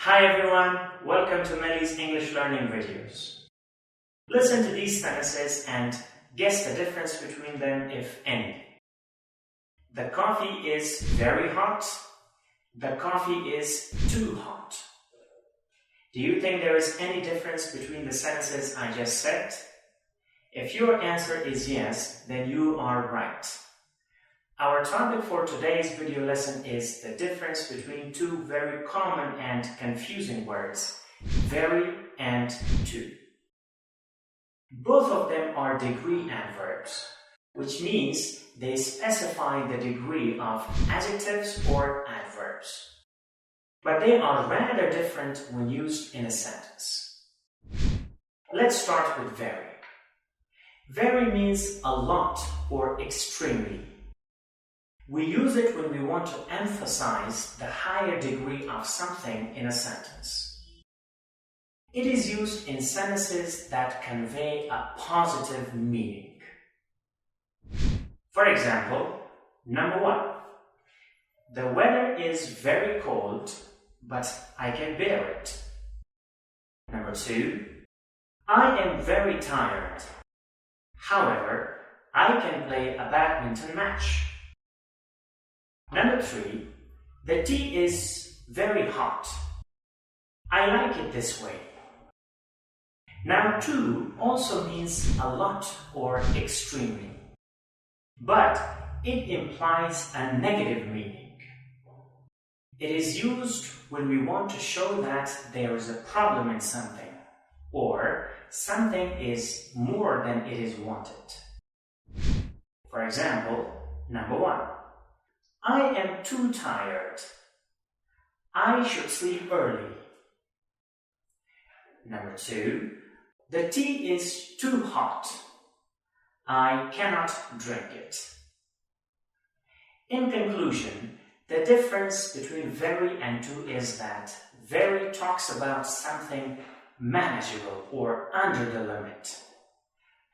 Hi everyone, welcome to Melly's English learning videos. Listen to these sentences and guess the difference between them, if any. The coffee is very hot. The coffee is too hot. Do you think there is any difference between the sentences I just said? If your answer is yes, then you are right. Our topic for today's video lesson is the difference between two very common and confusing words, very and too. Both of them are degree adverbs, which means they specify the degree of adjectives or adverbs. But they are rather different when used in a sentence. Let's start with very. Very means a lot or extremely. We use it when we want to emphasize the higher degree of something in a sentence. It is used in sentences that convey a positive meaning. For example, number 1. The weather is very cold, but I can bear it. Number 2. I am very tired. However, I can play a badminton match. Number 3. The tea is very hot. I like it this way. Now, too also means a lot or extremely, but it implies a negative meaning. It is used when we want to show that there is a problem in something, or something is more than it is wanted. For example, number 1. I am too tired. I should sleep early. Number 2. The tea is too hot. I cannot drink it. In conclusion, the difference between very and too is that very talks about something manageable or under the limit.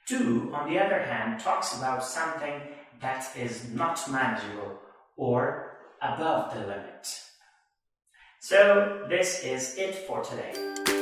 Too, on the other hand, talks about something that is not manageable or above the limit. So this is it for today.